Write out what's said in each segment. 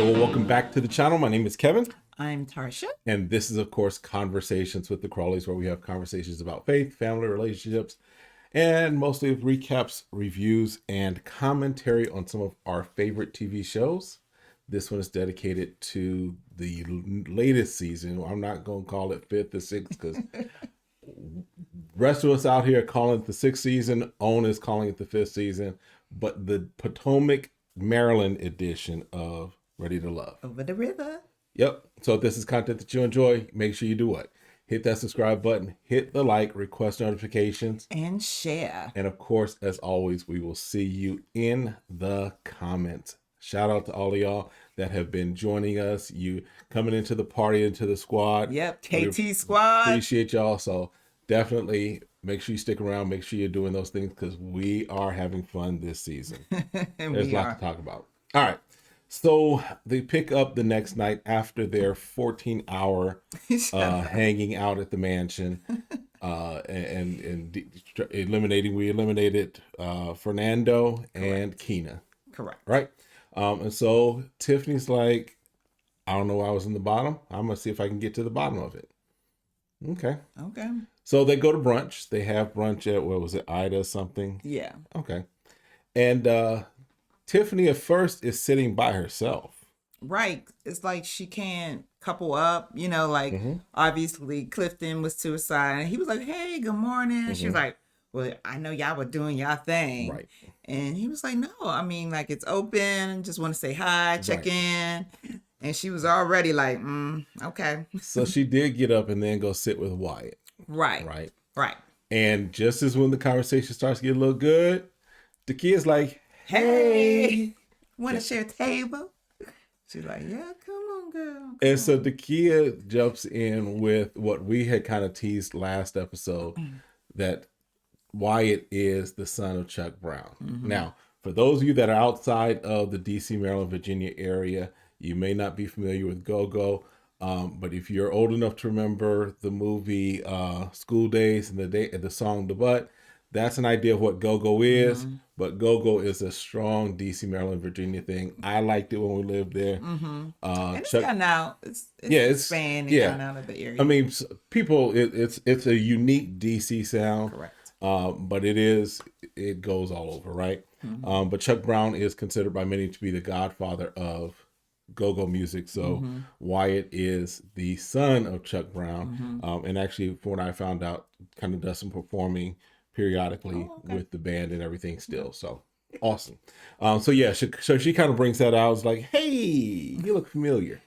right, well, welcome back to the channel. My name is Kevin. I'm Tarsha. And this is, of course, Conversations with the Crawleys, where we have conversations about faith, family, relationships, and mostly recaps, reviews, and commentary on some of our favorite TV shows. This one is dedicated to the latest season. I'm not going to call it fifth or sixth because rest of us out here calling it the sixth season. Owen is calling it the fifth season. But the Potomac, Maryland edition of Ready to Love. Over the river. Yep. So if this is content that you enjoy, make sure you do what? Hit that subscribe button, hit the like, request notifications, and share. And of course, as always, we will see you in the comments. Shout out to all of y'all that have been joining us. You coming into the party, into the squad. Yep. KT squad. Appreciate y'all. So definitely make sure you stick around. Make sure you're doing those things because we are having fun this season. There's a lot to talk about. All right. So they pick up the next night after their 14-hour hanging out at the mansion and we eliminated Fernando and Keena. Correct. Right. And so Tiffany's like, I don't know why I was in the bottom. I'm going to see if I can get to the bottom of it. Okay. So they go to brunch. They have brunch at, what was it, Ida something? Yeah. Okay. And Tiffany at first is sitting by herself. Right. It's like she can't couple up, obviously Clifton was to her side and he was like, hey, good morning. She was like, well, I know y'all were doing y'all thing. Right. And he was like, no, I mean, like it's open. Just want to say hi, check in. And she was already like, okay. So she did get up and then go sit with Wyatt. Right. And just as when the conversation starts to get a little good, the kid's like, hey, want to share a table? She's like, yeah, come on, girl. And so the kid jumps in with what we had kind of teased last episode, that Wyatt is the son of Chuck Brown. Now, for those of you that are outside of the DC, Maryland, Virginia area, you may not be familiar with Go-Go. But if you're old enough to remember the movie School Days and the song The Butt, that's an idea of what Go-Go is. But Go-Go is a strong DC, Maryland, Virginia thing. I liked it when we lived there. And it's gotten out. It's expanding out of the area. I mean, people, it's a unique DC sound. Correct. But it goes all over, right? But Chuck Brown is considered by many to be the godfather of go-go music. So Wyatt is the son of Chuck Brown. And actually, from what I found out, kind of does some performing periodically with the band and everything still. So awesome. So she kind of brings that out. It's like, hey, you look familiar.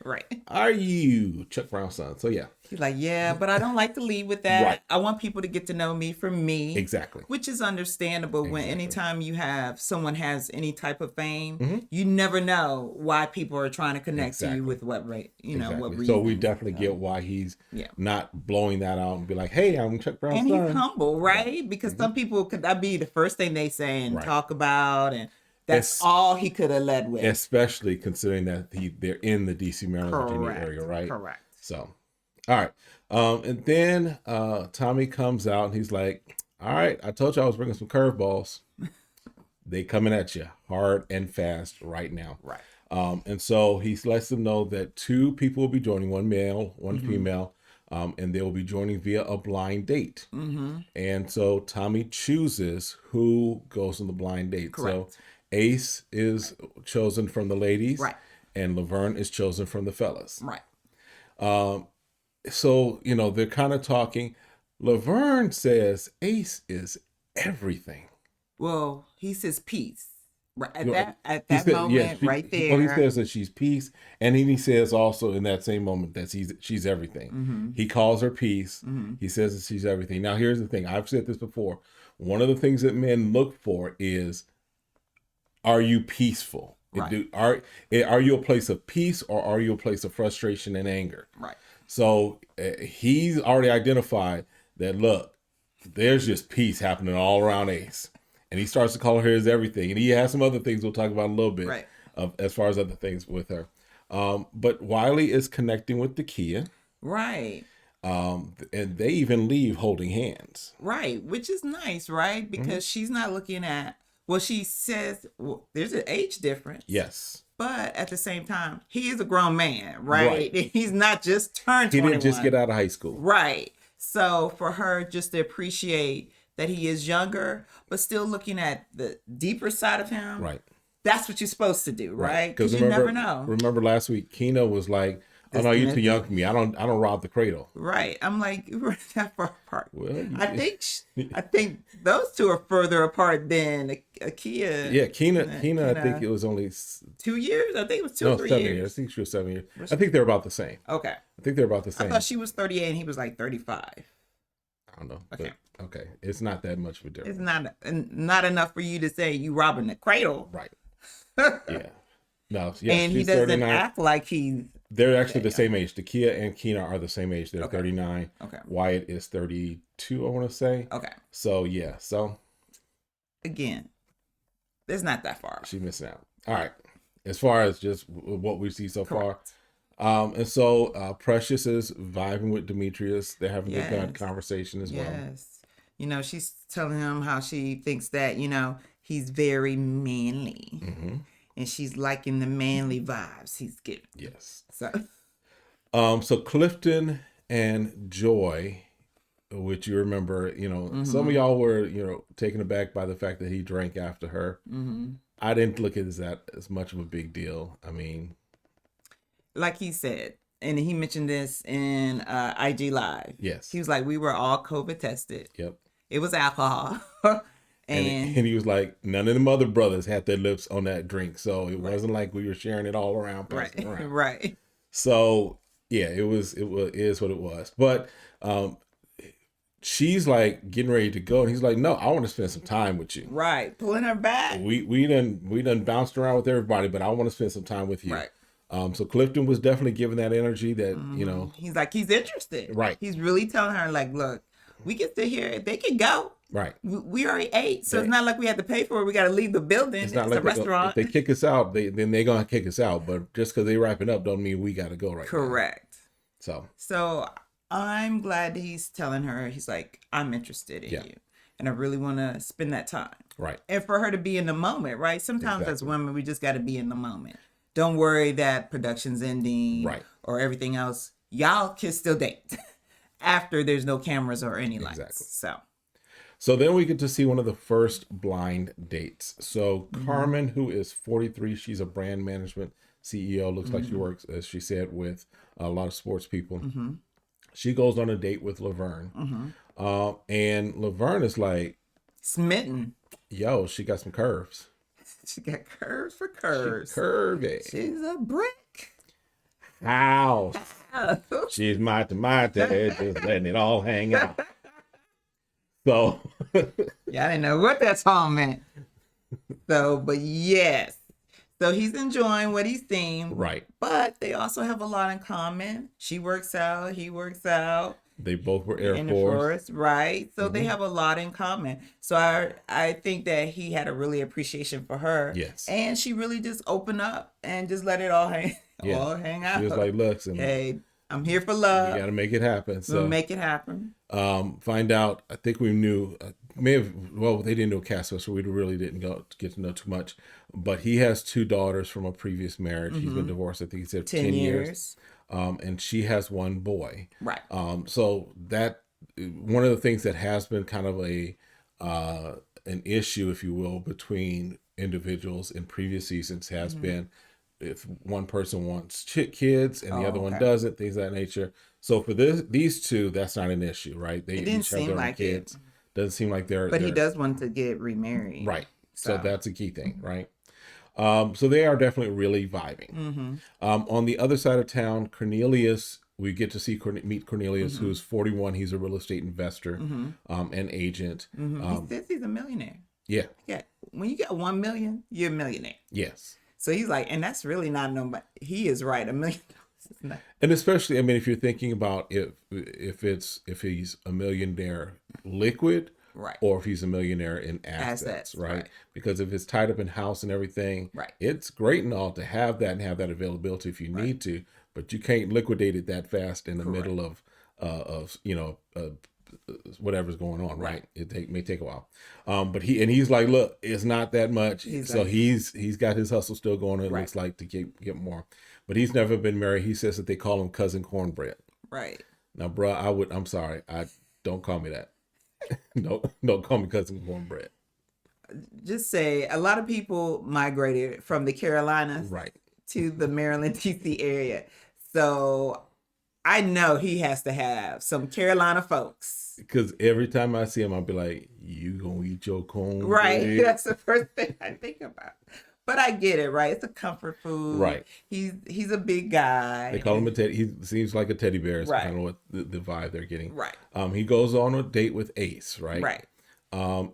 Right. Are you Chuck Brown's son? So yeah. He's like, yeah, but I don't like to lead with that. Right. I want people to get to know me for me. Exactly. Which is understandable when anytime you have someone has any type of fame, you never know why people are trying to connect to you with what what reason. So we definitely get why he's not blowing that out and be like, hey, I'm Chuck Brown's son. And he's humble, right? Because some people could that be the first thing they say and talk about, and that's all he could have led with. Especially considering that they're in the DC, Maryland, Virginia area, right? Correct. So, all right. And then Tommy comes out and he's like, all right, I told you I was bringing some curveballs. They coming at you hard and fast right now. Right. And so he lets them know that 2 people will be joining, 1 male, 1 female, and they will be joining via a blind date. And so Tommy chooses who goes on the blind date. Correct. So Ace is chosen from the ladies. Right. And Laverne is chosen from the fellas. Right. So, they're kind of talking. Laverne says Ace is everything. Well, he says peace. Right at that moment, right there. Well, he says that she's peace, and then he says also in that same moment that she's everything. He calls her peace. He says that she's everything. Now, here's the thing. I've said this before. One of the things that men look for is, are you peaceful? Right. Are you a place of peace, or are you a place of frustration and anger? Right. So he's already identified that, look, there's just peace happening all around Ace. And he starts to call her his everything. And he has some other things we'll talk about in a little bit as far as other things with her. But Wiley is connecting with the Kia. Right. And they even leave holding hands. Right. Which is nice, right? Because she's not looking at, well, she says, well, there's an age difference. Yes. But at the same time, he is a grown man, right? He's not just turned 21. He didn't just get out of high school. Right. So for her just to appreciate that he is younger, but still looking at the deeper side of him. Right. That's what you're supposed to do, right? Because you never know. Remember last week, Keena was like, "Oh no, you're too young for me. I don't rob the cradle." Right. I'm like, we're that far apart. Well, I think those two are further apart than Akia. Yeah, Keena. I think it was only 2 years. I think it was 2 or 3 7 years. years. I think she was 7 years. I think they're about the same. Okay. I think they're about the same. I thought she was 38 and he was like 35. I don't know. Okay. But, okay. It's not that much of a difference. It's not enough for you to say you robbing the cradle. Right. Yeah. No. Yeah. And he doesn't 39. Act like he's. They're actually the same age. Takia and Keena are the same age. They're 39. Okay. Wyatt is 32, I want to say. Okay. So, yeah. So. Again, it's not that far. She's missing out. All right. As far as just what we see so far. And so Precious is vibing with Demetrius. They're having a good conversation as well. Yes. You know, she's telling him how she thinks that, you know, he's very manly. Mm-hmm. And she's liking the manly vibes he's getting. Yes. So Clifton and Joy, which you remember, you know, some of y'all were, you know, taken aback by the fact that he drank after her. Mm-hmm. I didn't look at that as much of a big deal. I mean, like he said, and he mentioned this in IG Live. Yes. He was like, we were all COVID tested. Yep. It was alcohol. And he was like, none of the other brothers had their lips on that drink. So it wasn't like we were sharing it all around. Right. So yeah, it is what it was. But she's like getting ready to go. And he's like, no, I want to spend some time with you. Right. Pulling her back. We done bounced around with everybody, but I want to spend some time with you. Right. So Clifton was definitely giving that energy that, you know. He's like, he's interested. Right. He's really telling her like, look, we get to here. They can go. Right. We already ate. So it's not like we had to pay for it. We got to leave the building. It's not like a restaurant. If they kick us out, then they're going to kick us out. But just because they wrapping up don't mean we got to go right Correct. now. So I'm glad that he's telling her, he's like, I'm interested in you. And I really want to spend that time. Right. And for her to be in the moment, right? Sometimes as women, we just got to be in the moment. Don't worry that production's ending or everything else. Y'all can still date after there's no cameras or any lights. Exactly. So then we get to see one of the first blind dates. So Carmen, who is 43, she's a brand management CEO. Looks like she works, as she said, with a lot of sports people. She goes on a date with Laverne. And Laverne is like, smitten. Yo, she got some curves. She got curves for curves. She's curvy. She's a brick. How? She's my tomato, just letting it all hang out. So yeah, I didn't know what that song meant. So, but yes. So he's enjoying what he's seeing. Right. But they also have a lot in common. She works out, he works out. They both were Air Force. Right. So they have a lot in common. So I think that he had a really appreciation for her. Yes. And she really just opened up and just let it all hang out. She was like, listen, hey, I'm here for love. We got to make it happen. So we'll make it happen. Find out. I think we knew. They didn't know Casper, so we really didn't get to know too much. But he has 2 daughters from a previous marriage. He's been divorced. I think he said 10 years. And she has 1 boy. Right. So that one of the things that has been kind of an issue, if you will, between individuals in previous seasons has been if one person wants kids and the other one doesn't, things of that nature. So for these 2, that's not an issue, right? They each have their own kids. Doesn't seem like they're. But he does want to get remarried. Right. So that's a key thing, right? So they are definitely really vibing. On the other side of town, Cornelius, we get to meet Cornelius, who's 41. He's a real estate investor and agent. He says he's a millionaire. Yeah. Yeah. When you get 1 million, you're a millionaire. Yes. So he's like, and that's really not nobody. He is right. $1 million. And especially, I mean, if you're thinking about if he's a millionaire liquid, right, or if he's a millionaire in assets, right? Because if it's tied up in house and everything, right, it's great and all to have that and have that availability if you need to, but you can't liquidate it that fast in the middle of whatever's going on, right? It may take a while. But he's like, look, it's not that much. He's got his hustle still going. It looks like to get more, but he's never been married. He says that they call him Cousin Cornbread. Right. Now, bruh, I'm sorry. Don't call me that. Don't call me Cousin Cornbread. Just say a lot of people migrated from the Carolinas to the Maryland, D.C. area. So I know he has to have some Carolina folks. Because every time I see him, I'll be like, you gonna eat your cornbread? Right. That's the first thing I think about. But I get it, right? It's a comfort food. Right. He's a big guy. They call him a teddy. He seems like a teddy bear. Is kind of what the vibe they're getting. Right. He goes on a date with Ace, right? Right.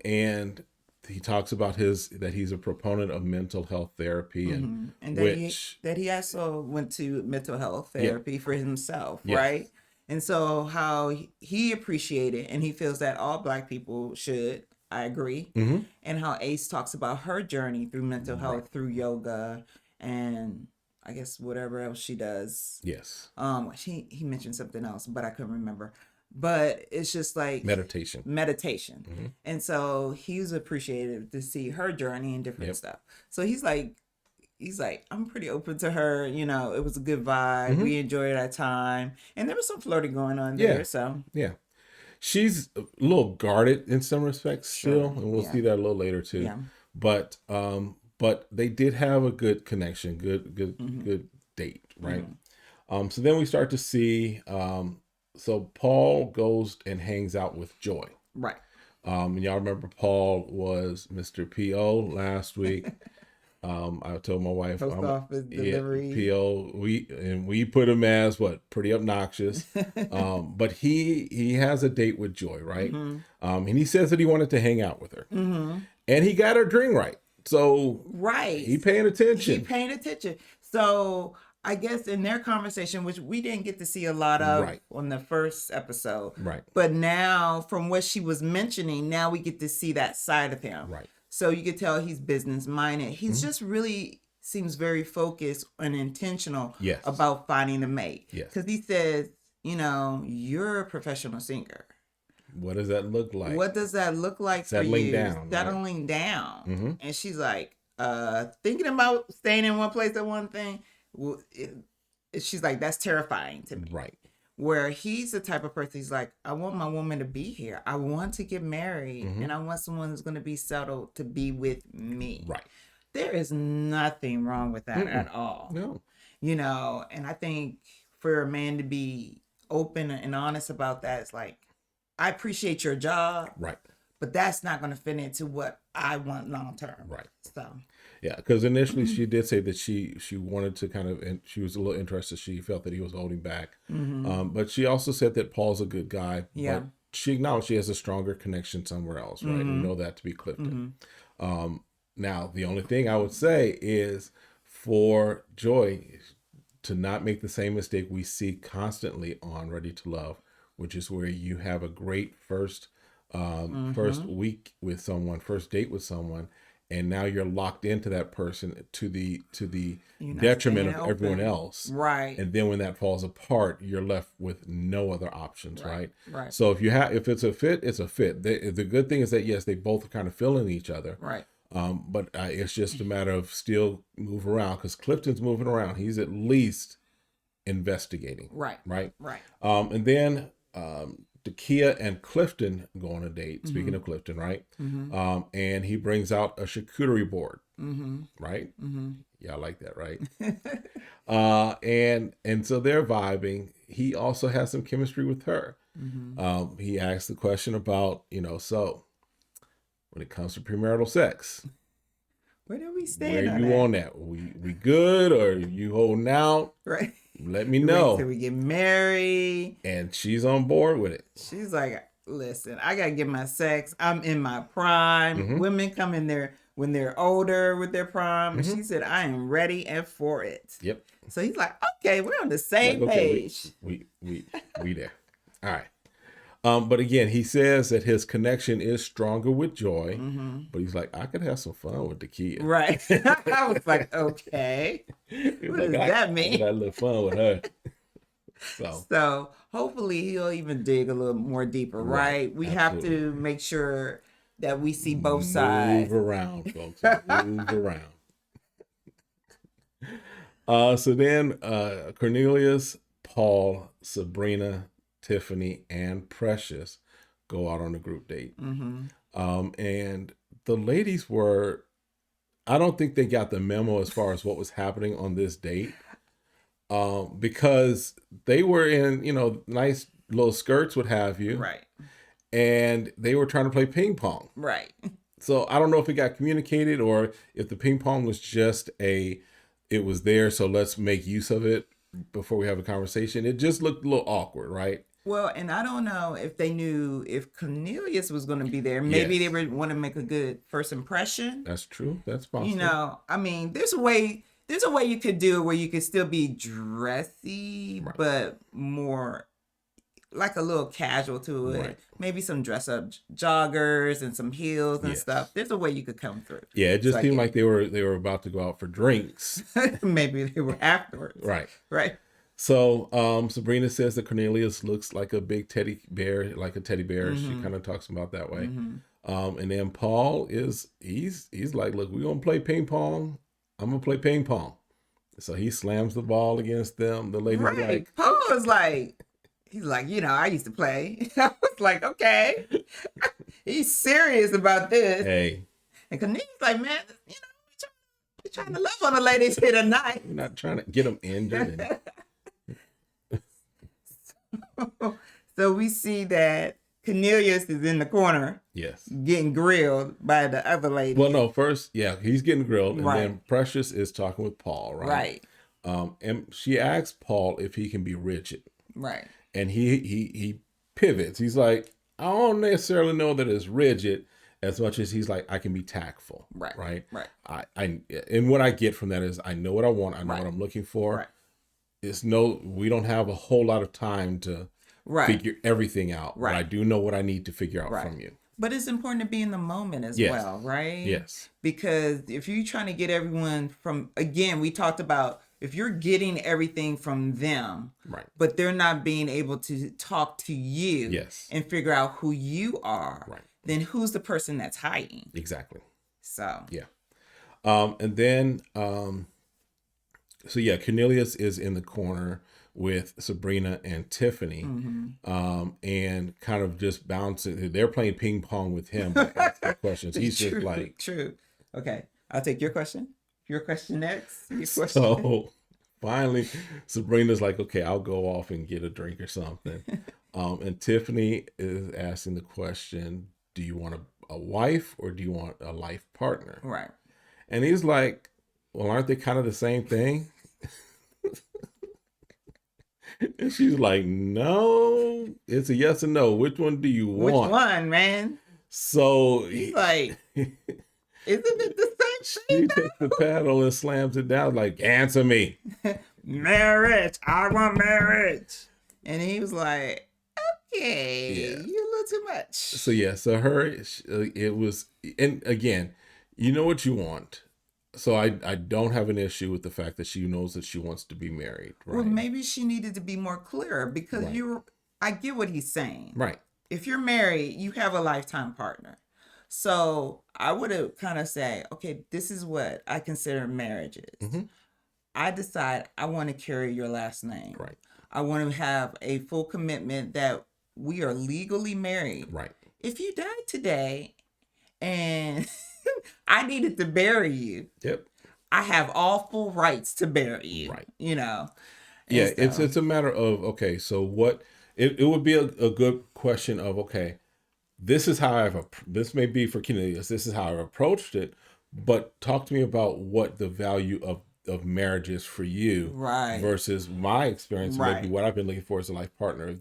And he talks about that he's a proponent of mental health therapy and that he also went to mental health therapy for himself, right? And so how he appreciated and he feels that all Black people should. I agree. And how Ace talks about her journey through mental health, through yoga, and I guess whatever else she does. Yes. He mentioned something else, but I couldn't remember. But it's just like meditation. And so he was appreciative to see her journey and different stuff. So he's like, I'm pretty open to her. You know, it was a good vibe. We enjoyed our time, and there was some flirting going on there. So she's a little guarded in some respects still, and we'll see that a little later too. Yeah. But they did have a good connection, good date, right? So then we start to see, so Paul goes and hangs out with Joy. Right. And y'all remember Paul was Mr. P.O. last week. I told my wife, Post office delivery. PO. We put him as pretty obnoxious. But he has a date with Joy, right? And he says that he wanted to hang out with her, and he got her drink right. So he paying attention. So I guess in their conversation, which we didn't get to see a lot of on the first episode, but now from what she was mentioning, now we get to see that side of him, right? So you could tell he's business minded. He's just really seems very focused and intentional about finding a mate. Because he says, you know, you're a professional singer. What does that look like? What does that look like Settling for you? down. Settling down. And she's like, thinking about staying in one place at one thing. She's like, that's terrifying to me. Right. Where he's the type of person, he's like, I want my woman to be here. I want to get married. And I want someone who's going to be settled to be with me. Right. There is nothing wrong with that at all. No. You know, and I think for a man to be open and honest about that, it's like, I appreciate your job. Right. But that's not going to fit into what I want long term. Right. So. Yeah, because initially she did say that she wanted to kind of, and she was a little interested. She felt that he was holding back. But she also said that Paul's a good guy. Yeah. But she acknowledged she has a stronger connection somewhere else, right? We know that to be Clifton. Now, the only thing I would say is for Joy to not make the same mistake we see constantly on Ready to Love, which is where you have a great first week with someone, first date with someone, and now you're locked into that person to the detriment of everyone else. Right. And then when that falls apart, you're left with no other options, right? Right. So if it's a fit, it's a fit. The good thing is that, yes, they both are kind of filling each other. Right. But it's just a matter of still move around, because Clifton's moving around. He's at least investigating. Right. Right. Right. And then Tika and Clifton go on a date. Speaking of Clifton, right? And he brings out a charcuterie board, right? Yeah, I like that, right? And so they're vibing. He also has some chemistry with her. He asks the question about, so when it comes to premarital sex, where do we stand? Where you on that? We good, or you holding out? Right. Let me know. Wait till we get married. And she's on board with it. She's like, listen, I gotta get my sex. I'm in my prime. Women come in there when they're older with their prime. And she said, I am ready and for it. Yep. So he's like, okay, we're on the same page. We there. All right. But again, he says that his connection is stronger with Joy, but he's like, I could have some fun with the kid. Right. I was like, okay. What does that mean? I had a little fun with her. So hopefully he'll even dig a little more deeper, right? We have to make sure that we see both sides. Move around, folks. Move around. So then Cornelius, Paul, Sabrina, Tiffany, and Precious go out on a group date. And the ladies were, I don't think they got the memo as far as what was happening on this date. Because they were in, nice little skirts, what have you. Right. And they were trying to play ping pong. Right. So I don't know if it got communicated or if the ping pong was just it was there, so let's make use of it before we have a conversation. It just looked a little awkward, right? Well, and I don't know if they knew if Cornelius was going to be there. Maybe they would want to make a good first impression. That's true. That's possible. I mean, there's a way you could do it where you could still be dressy, but more like a little casual to it. Right. Maybe some dress up joggers and some heels and stuff. There's a way you could come through. Yeah, it just seemed like they were about to go out for drinks. Maybe they were afterwards. Right. So Sabrina says that Cornelius looks like a big teddy bear, like a teddy bear. She kind of talks about that way. And then Paul he's like, look, we're gonna play ping pong. I'm gonna play ping pong. So he slams the ball against them. The lady's like, Paul was like, he's like, I used to play. I was like, okay. He's serious about this. Hey. And Cornelius like, man, we're trying to love on the ladies here tonight. We're not trying to get them injured. So we see that Cornelius is in the corner. Yes. Getting grilled by the other lady. Well, no, first, he's getting grilled. And then Precious is talking with Paul, right? Right. And she asks Paul if he can be rigid. Right. And he pivots. He's like, I don't necessarily know that it's rigid as much as he's like, I can be tactful. Right. And what I get from that is I know what I want. I know what I'm looking for. Right. We don't have a whole lot of time to figure everything out. Right. But I do know what I need to figure out from you. But it's important to be in the moment as well, right? Yes. Because if you're trying to get everyone again, we talked about if you're getting everything from them, but they're not being able to talk to you and figure out who you are, then who's the person that's hiding? Exactly. So. Yeah. And then, Cornelius is in the corner with Sabrina and Tiffany, and kind of just bouncing. They're playing ping pong with him, asking questions. He's just like, true. Okay, I'll take your question. Your question next. So finally, Sabrina's like, okay, I'll go off and get a drink or something. And Tiffany is asking the question, do you want a wife or do you want a life partner? Right. And he's like, well, aren't they kind of the same thing? And she's like, no, it's a yes or no. Which one do you want? Which one, man? So he's like, isn't it the same thing? She takes the paddle and slams it down like, answer me. Marriage. I want marriage. And he was like, okay, you're a little too much. So it was, and again, you know what you want. So I don't have an issue with the fact that she knows that she wants to be married. Right? Well, maybe she needed to be more clear because I get what he's saying. Right. If you're married, you have a lifetime partner. So I would have kind of say, okay, this is what I consider marriage is. I decide I want to carry your last name. Right. I want to have a full commitment that we are legally married. Right. If you died today and I needed to bury you. Yep. I have all full rights to bury you. Right. Yeah, it's a matter of, okay, so what it would be a good question of, okay, this is how this may be for Cornelius, this is how I've approached it, but talk to me about what the value of marriage is for you, versus my experience, maybe what I've been looking for as a life partner.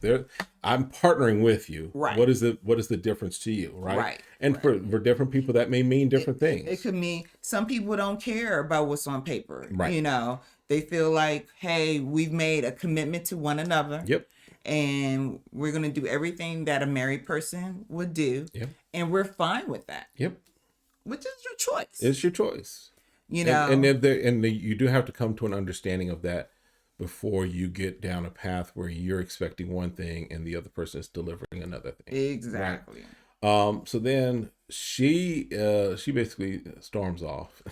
I'm partnering with you. Right. What is the difference to you? Right. And for different people, that may mean different things. It could mean some people don't care about what's on paper. Right. They feel like, hey, we've made a commitment to one another. Yep. And we're going to do everything that a married person would do. Yep. And we're fine with that. Yep. Which is your choice. It's your choice. And you do have to come to an understanding of that before you get down a path where you're expecting one thing and the other person is delivering another thing. Exactly. Right? So then she basically storms off.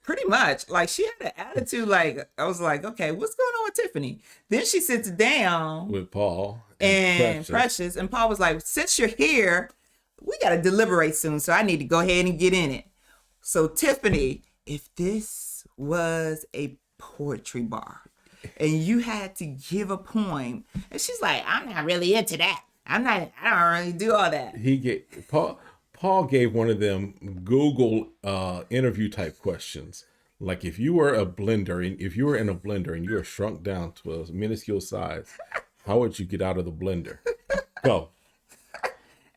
Pretty much. Like, she had an attitude. Like, I was like, okay, what's going on with Tiffany? Then she sits down with Paul and Precious. And Paul was like, since you're here, we got to deliberate soon. So I need to go ahead and get in it. So Tiffany, if this was a poetry bar and you had to give a poem, and she's like, I'm not really into that. I don't really do all that. Paul gave one of them Google interview type questions. Like, if you were in a blender and you were shrunk down to a minuscule size, how would you get out of the blender? Go.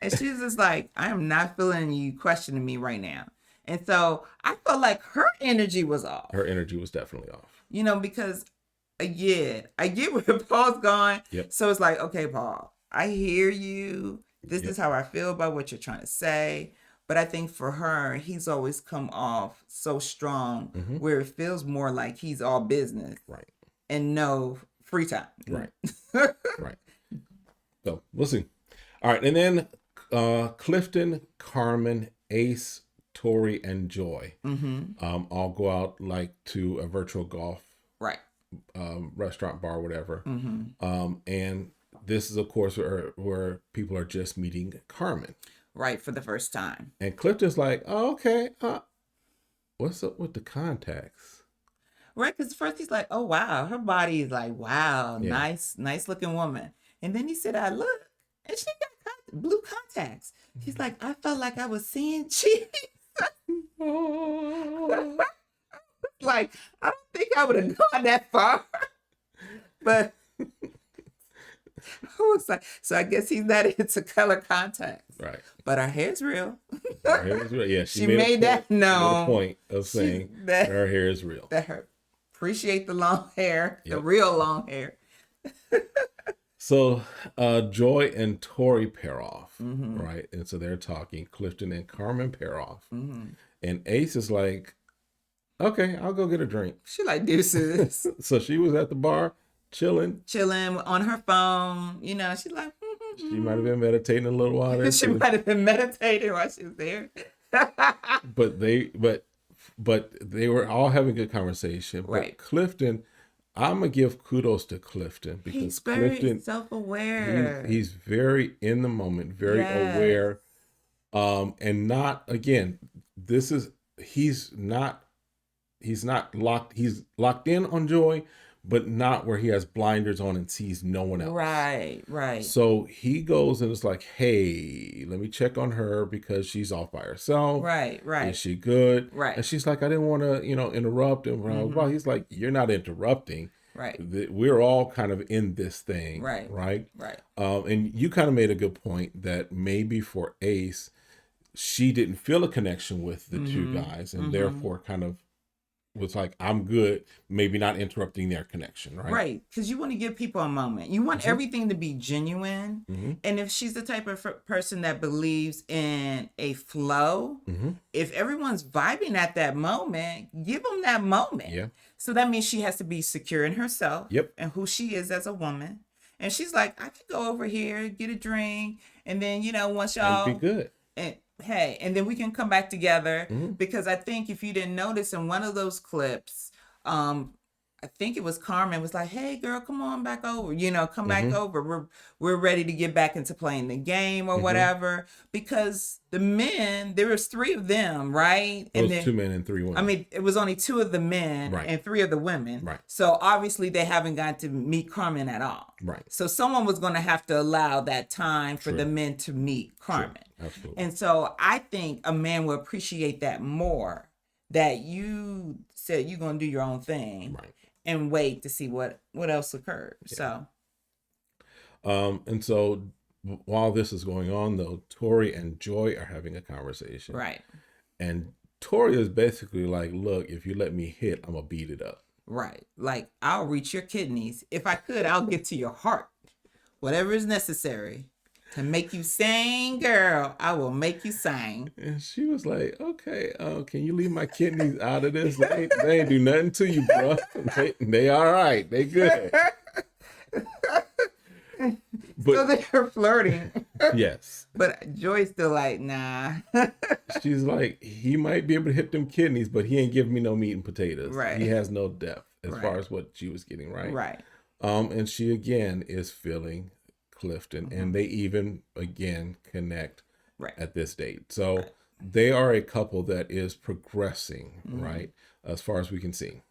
And she's just like, I am not feeling you questioning me right now. And so I felt like her energy was off. Her energy was definitely off. Because again, I get where Paul's going. Yep. So it's like, okay, Paul, I hear you. This is how I feel about what you're trying to say. But I think for her, he's always come off so strong where it feels more like he's all business. Right. And no free time. Right. Right. So we'll see. All right. And then Clifton, Carmen, Ace, Tori, and Joy all go out like to a virtual golf restaurant, bar, whatever. And this is, of course, where people are just meeting Carmen. Right, for the first time. And Clifton's like, oh, okay, what's up with the contacts? Right, because first he's like, oh, wow, her body is like, wow, nice looking woman. And then he said, I look, and she got blue contacts. He's like, I felt like I was seeing cheese. Like, I don't think I would have gone that far. But I was like, so I guess he's not into color contacts. Right. But her hair's real. Her hair is real. Yeah, she made that known. Made a point of saying that her hair is real. That her appreciate the long hair, the real long hair. So Joy and Tori pair off, right? And so they're talking. Clifton and Carmen pair off. And Ace is like, okay, I'll go get a drink. She like deuces. So she was at the bar, chilling on her phone. She's like, she might have been meditating a little while there. She might have been meditating while she was there. but they were all having a good conversation. Right. But Clifton, I'm gonna give kudos to Clifton because he's very Clifton, self-aware. He's very in the moment, very aware, and not again. He's not locked. He's locked in on Joy, but not where he has blinders on and sees no one else. Right. So he goes and is like, hey, let me check on her because she's off by herself. Right. Is she good? Right. And she's like, I didn't want to, interrupt. And well, he's like, you're not interrupting. Right. We're all kind of in this thing. Right. And you kind of made a good point that maybe for Ace, she didn't feel a connection with the two guys and therefore kind of was like, I'm good, maybe not interrupting their connection, right? Right, because you want to give people a moment. You want everything to be genuine. And if she's the type of person that believes in a flow, if everyone's vibing at that moment, give them that moment. Yeah. So that means she has to be secure in herself and who she is as a woman. And she's like, I could go over here, get a drink, and then, once y'all... And be good. And then we can come back together because I think if you didn't notice in one of those clips, I think it was Carmen was like, hey girl, come on back over, come back over. We're ready to get back into playing the game or whatever, because the men, there was 3 of them, right? It was 2 men and 3 women. I mean, it was only 2 of the men and 3 of the women. Right. So obviously they haven't got to meet Carmen at all. Right. So someone was going to have to allow that time for the men to meet Carmen. Absolutely. And so I think a man will appreciate that more, that you said you're going to do your own thing and wait to see what else occurred. Yeah. So, and so while this is going on though, Tori and Joy are having a conversation. Right. And Tori is basically like, look, if you let me hit, I'm going to beat it up. Right. Like, I'll reach your kidneys. If I could, I'll get to your heart. Whatever is necessary. To make you sing, girl, I will make you sing. And she was like, okay, can you leave my kidneys out of this? They ain't do nothing to you, bro. They all right. They good. But, so they're flirting. Yes. But Joy's still like, nah. She's like, he might be able to hit them kidneys, but he ain't giving me no meat and potatoes. Right. He has no depth as far as what she was getting, right? Right. And she again is feeling Clifton, and they even again connect at this date. So they are a couple that is progressing, right? As far as we can see.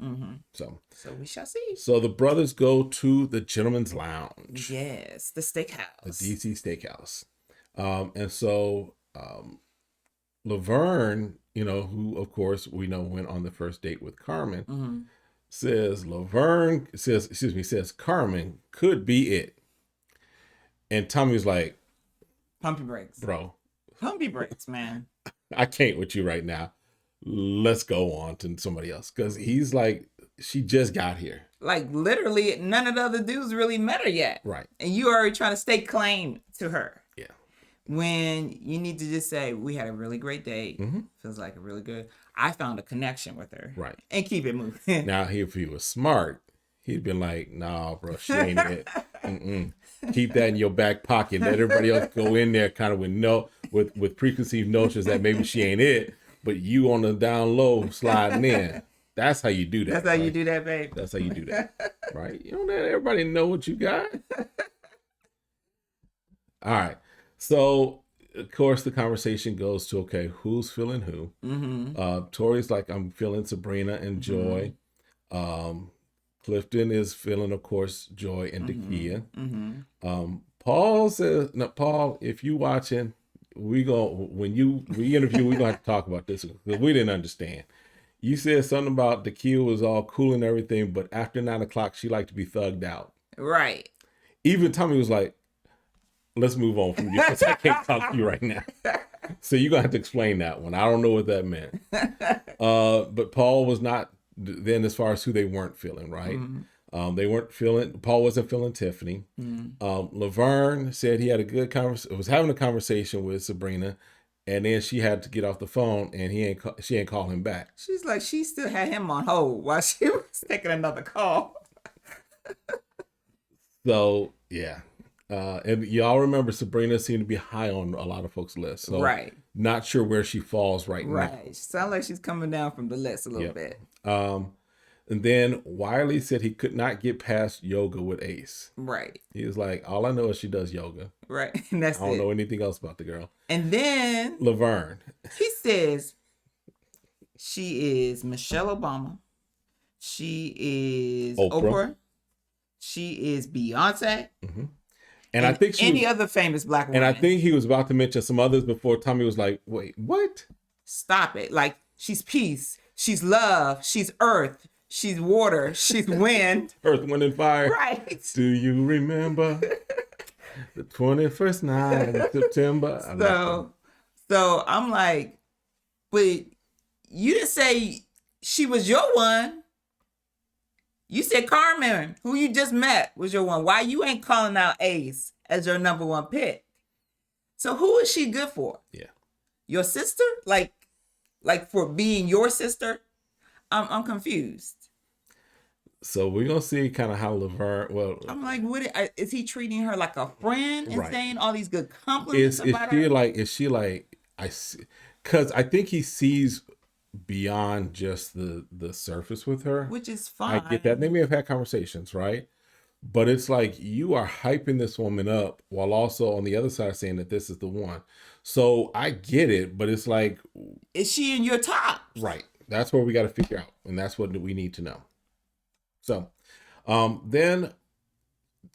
So we shall see. So the brothers go to the Gentleman's Lounge. Yes, the steakhouse. The DC steakhouse. And so Laverne, who of course we know went on the first date with Carmen, says Carmen could be it. And Tommy's like, pump your brakes. Bro. Pump your brakes, man. I can't with you right now. Let's go on to somebody else. Because he's like, she just got here. Like literally none of the other dudes really met her yet. Right. And you already trying to stake claim to her. Yeah. When you need to just say, we had a really great date. Feels like a really good. I found a connection with her. Right. And keep it moving. Now, if he was smart, he'd been like, nah, bro, she ain't it. Keep that in your back pocket. Let everybody else go in there kind of with preconceived notions that maybe she ain't it, but you on the down low sliding in. That's how you do that. That's how you do that, babe. That's how you do that. Right? You don't let everybody know what you got. All right. So, of course, the conversation goes to, okay, who's feeling who? Tori's like, I'm feeling Sabrina and Joy. Clifton is feeling, of course, Joy and Tika. Paul says, no, Paul, if you watching, we interview, we're going to have to talk about this because we didn't understand. You said something about Tika was all cool and everything, but after 9 o'clock, she liked to be thugged out. Right. Even Tommy was like, let's move on from you because I can't talk to you right now. So you're going to have to explain that one. I don't know what that meant. But Paul was not then as far as who they weren't feeling, right? Paul wasn't feeling Tiffany. Laverne said he had a good conversation, was having a conversation with Sabrina, and then she had to get off the phone and she ain't call him back. She's like, she still had him on hold while she was taking another call. So, yeah. And y'all remember Sabrina seemed to be high on a lot of folks' lists. So not sure where she falls right now. Right. She sounds like she's coming down from the list a little bit. And then Wiley said he could not get past yoga with Ace. Right. He was like, all I know is she does yoga. Right. And that's it. I don't know anything else about the girl. And then Laverne. He says she is Michelle Obama. She is Oprah. She is Beyonce. And I think any other famous black woman. And I think he was about to mention some others before Tommy was like, wait, what? Stop it. Like, she's peace. She's love. She's earth. She's water. She's wind. Earth, wind, and fire. Right. Do you remember the 21st night of September? So I'm like, but you didn't say she was your one. You said Carmen, who you just met, was your one. Why you ain't calling out Ace as your number one pick? So who is she good for? Yeah. Your sister? Like for being your sister? I'm confused. So we're gonna see kind of how Laverne. Well, I'm like, is he treating her like a friend and saying all these good compliments about her? Is she like I see? Because I think he sees beyond just the surface with her, which is fine. I get that. They may have had conversations, right? But it's like you are hyping this woman up while also on the other side saying that this is the one. So I get it, but it's like, is she in your top? Right. That's what we got to figure out, and that's what we need to know. So then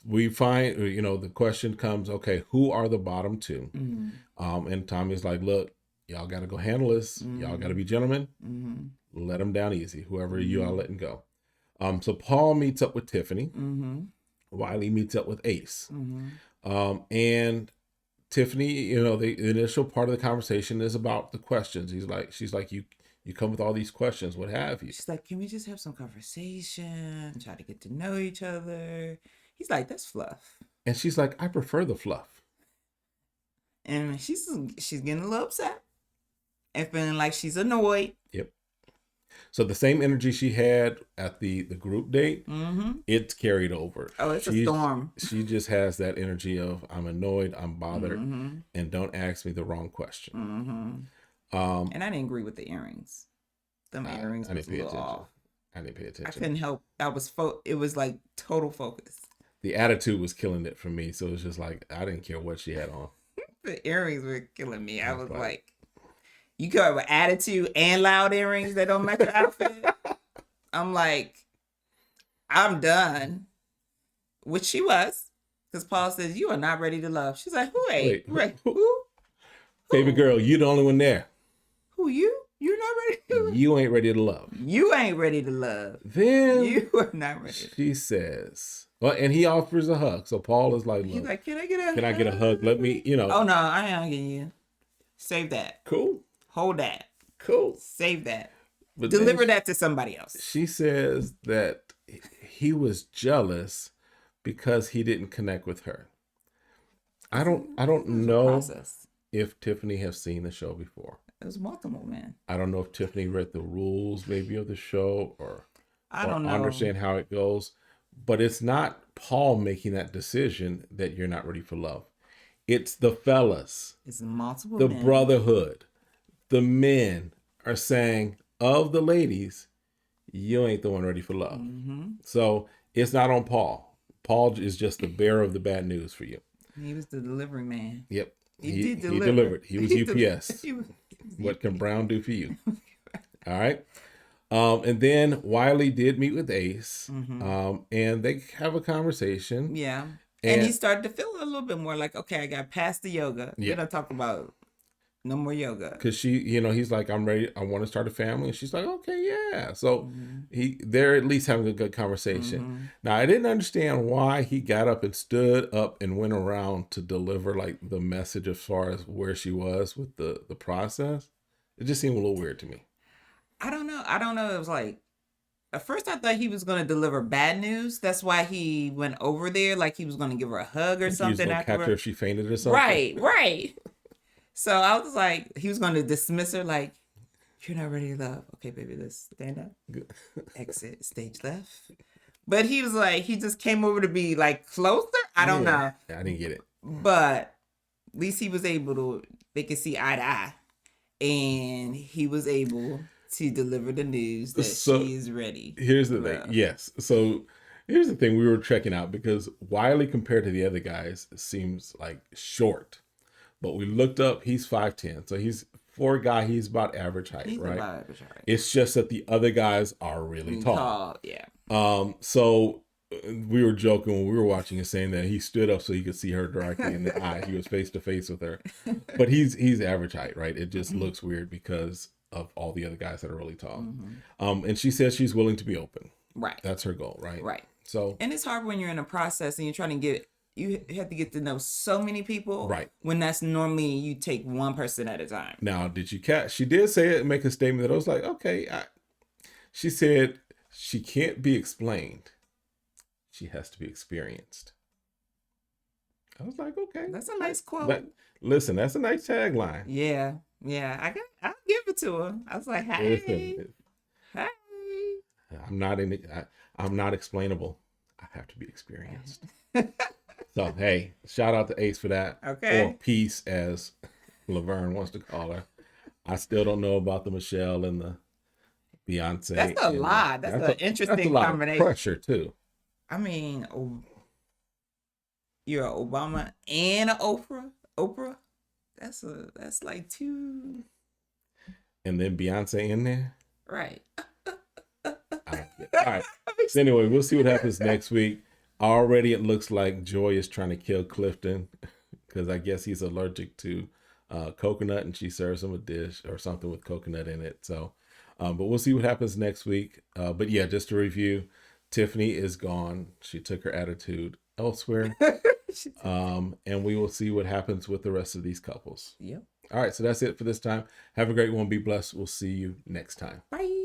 we find, the question comes, okay, who are the bottom two? And Tommy's like, look, y'all got to go handle this. Y'all got to be gentlemen. Let them down easy, whoever you are letting go. So Paul meets up with Tiffany. Wiley meets up with Ace. And Tiffany, the initial part of the conversation is about the questions. She's like, you come with all these questions, what have you. She's like, can we just have some conversation? Try to get to know each other. He's like, that's fluff. And she's like, I prefer the fluff. And she's getting a little upset and feeling like she's annoyed. Yep. So the same energy she had at the group date, it's carried over. Oh, it's a storm. She just has that energy of, I'm annoyed, I'm bothered, and don't ask me the wrong question. And I didn't agree with the earrings. Them earrings I didn't pay attention. off. I didn't pay attention. I couldn't help. It was like total focus. The attitude was killing it for me. So it was just like, I didn't care what she had on. The earrings were killing me. I was like, you got with attitude and loud earrings that don't match your outfit. I'm like, I'm done. Which she was. Because Paul says, you are not ready to love. She's like, who ain't? Who? Baby girl, you the only one there. Who, you? You're not ready to love. You ain't ready to love. You ain't ready to love. Then you are not ready. She says, well, and he offers a hug. So Paul is like, look, he's like, can I get a hug? Let me, Oh, no, I ain't hugging you. Save that. Cool. Hold that. Cool. Save that. But deliver that to somebody else. She says that he was jealous because he didn't connect with her. I don't know if Tiffany has seen the show before. It was multiple, man. I don't know if Tiffany read the rules maybe of the show or I don't know. Understand how it goes. But it's not Paul making that decision that you're not ready for love. It's the fellas. It's multiple the men. Brotherhood. The men are saying of the ladies, you ain't the one ready for love. So it's not on Paul. Paul is just the bearer of the bad news for you. He was the delivery man. Yep. He delivered. He was UPS. What can Brown do for you? All right. And then Wiley did meet with Ace, and they have a conversation. Yeah. And he started to feel a little bit more like, okay, I got past the yoga. Yeah. We're going to talk about no more yoga. Because he's like, I'm ready. I want to start a family. And she's like, okay, yeah. So they're at least having a good conversation. Now, I didn't understand why he got up and stood up and went around to deliver like the message as far as where she was with the process. It just seemed a little weird to me. I don't know. It was like, at first I thought he was going to deliver bad news. That's why he went over there. Like he was going to give her a hug or something. He was going to catch her if she fainted or something. Right. So I was like, he was going to dismiss her like, you're not ready to love. Okay, baby, let's stand up. Exit, stage left. But he was like, he just came over to be like closer. I don't know. I didn't get it. But at least he was able to, they could see eye to eye. And he was able to deliver the news that she is ready. Here's the thing. Yes. So here's the thing we were checking out because Wiley compared to the other guys seems like short. But we looked up, he's 5'10". So for a guy, he's about average height, right? About average height. It's just that the other guys are really tall. Yeah. So we were joking when we were watching it saying that he stood up so he could see her directly in the eye. He was face to face with her. But he's average height, right? It just looks weird because of all the other guys that are really tall. And she says she's willing to be open. Right. That's her goal, right? Right. So, and it's hard when you're in a process and you're trying to you have to get to know so many people. Right. When that's normally you take one person at a time. Now, did you catch? She did say it and make a statement that I was like, okay. She said she can't be explained. She has to be experienced. I was like, okay. That's a nice quote. But listen, that's a nice tagline. Yeah. I'll give it to her. I was like, hey. Hey. I'm not explainable. I have to be experienced. So, hey, shout out to Ace for that. Okay. Or Peace, as Laverne wants to call her. I still don't know about the Michelle and the Beyonce. That's a lot. That's an interesting combination. Of pressure, too. I mean, you're an Obama and an Oprah. That's like two. And then Beyonce in there? Right. All right. So anyway, we'll see what happens next week. Already it looks like Joy is trying to kill Clifton because I guess he's allergic to coconut, and she serves him a dish or something with coconut in it. So, but we'll see what happens next week. But yeah, just to review, Tiffany is gone. She took her attitude elsewhere. And we will see what happens with the rest of these couples. Yep. All right. So that's it for this time. Have a great one. Be blessed. We'll see you next time. Bye.